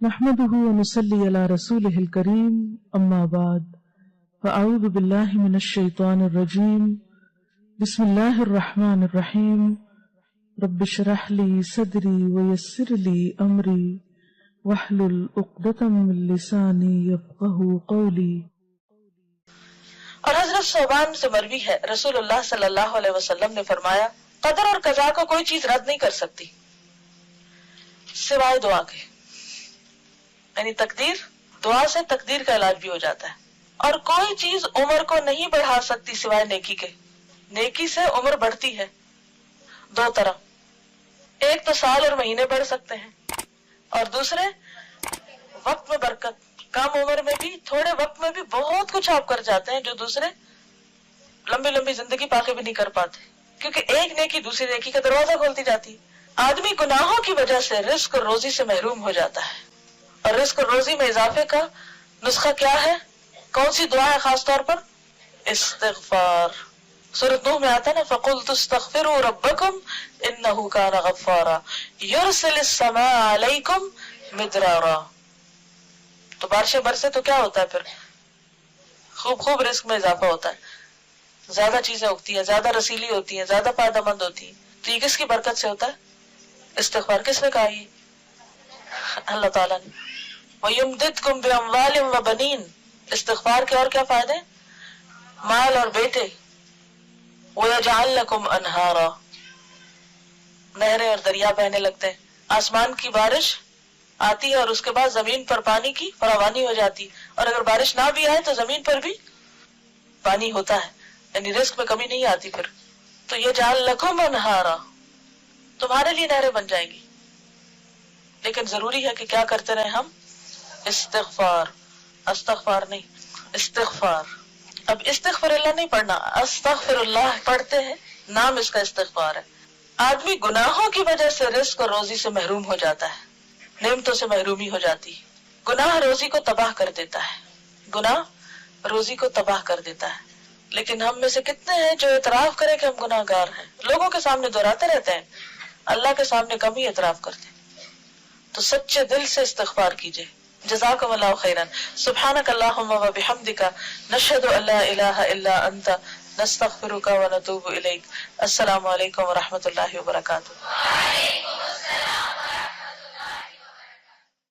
نحمده ونصلي على رسوله الكريم اما بعد فاعوذ بالله من الشيطان الرجيم بسم الله الرحمن الرحيم رب اشرح لي صدري ويسر لي امري واحلل عقدة من لساني يفقهوا قولي۔ اور حضرت صوبان سے مروی ہے رسول اللہ صلی اللہ علیہ وسلم نے فرمایا قدر اور قضا کو کوئی چیز رد نہیں کر سکتی سوائے دعا کے، یعنی تقدیر، دعا سے تقدیر کا علاج بھی ہو جاتا ہے۔ اور کوئی چیز عمر کو نہیں بڑھا سکتی سوائے نیکی کے، نیکی سے عمر بڑھتی ہے دو طرح، ایک تو سال اور مہینے بڑھ سکتے ہیں، اور دوسرے وقت میں برکت، کم عمر میں بھی تھوڑے وقت میں بھی بہت کچھ آپ کر جاتے ہیں جو دوسرے لمبی لمبی زندگی پاکے بھی نہیں کر پاتے، کیونکہ ایک نیکی دوسری نیکی کا دروازہ کھولتی جاتی ہے۔ آدمی گناہوں کی وجہ سے رزق اور روزی سے محروم ہو جاتا ہے، اور رزق اور روزی میں اضافے کا نسخہ کیا ہے؟ کون سی دعا ہے خاص طور پر؟ استغفار۔ سورۃ نوح میں آتا ہے نا فَقُلْتُ اسْتَغْفِرُوا رَبَّكُمْ إِنَّهُ كَانَ غَفَّارًا يُرْسِلِ السَّمَاءَ عَلَيْكُمْ مِدْرَارًا۔ تو بارشیں برسے تو کیا ہوتا ہے پھر؟ خوب رزق میں اضافہ ہوتا ہے، زیادہ چیزیں اگتی ہیں، زیادہ رسیلی ہوتی ہیں، زیادہ فائدہ مند ہوتی ہیں۔ تو یہ کس کی برکت سے ہوتا ہے؟ استغفار۔ کس نے کہا یہ؟ اللہ تعالیٰ نے۔ وَيُمْدِدْكُمْ بِأَمْوَالٍ وَبَنِينَ۔ استغفار کے اور کیا فائدے؟ مال اور بیٹے۔ وَيَجْعَلْ لَكُمْ أَنْهَارًا۔ نہریں اور دریا بہنے لگتے ہیں، آسمان کی بارش آتی ہے اور اس کے بعد زمین پر پانی کی فراوانی ہو جاتی، اور اگر بارش نہ بھی آئے تو زمین پر بھی پانی ہوتا ہے، یعنی رزق میں کمی نہیں آتی پھر۔ تو یجعل لکم انہارا، تمہارے لیے نہریں بن جائیں گی، لیکن ضروری ہے کہ کیا کرتے رہیں ہم؟ استغفار۔ استغفار نہیں، استغفار۔ اب استغفر اللہ نہیں پڑھنا، استغفر اللہ پڑھتے ہیں، نام اس کا استغفار ہے۔ آدمی گناہوں کی وجہ سے رزق اور روزی سے محروم ہو جاتا ہے، نعمتوں سے محرومی ہو جاتی ہے۔ گناہ روزی کو تباہ کر دیتا ہے، گناہ روزی کو تباہ کر دیتا ہے۔ لیکن ہم میں سے کتنے ہیں جو اعتراف کریں کہ ہم گناہ گار ہیں؟ لوگوں کے سامنے دہراتے رہتے ہیں، اللہ کے سامنے کم ہی اعتراف کرتے ہیں۔ تو سچے دل سے استغفار کیجئے۔ جزاکم اللہ خیرا۔ سبحانک اللہم و بحمدک، نشہد ان لا الہ الا انت، نستغفرک و نتوب الیک۔ السلام علیکم و رحمۃ اللہ وبرکاتہ۔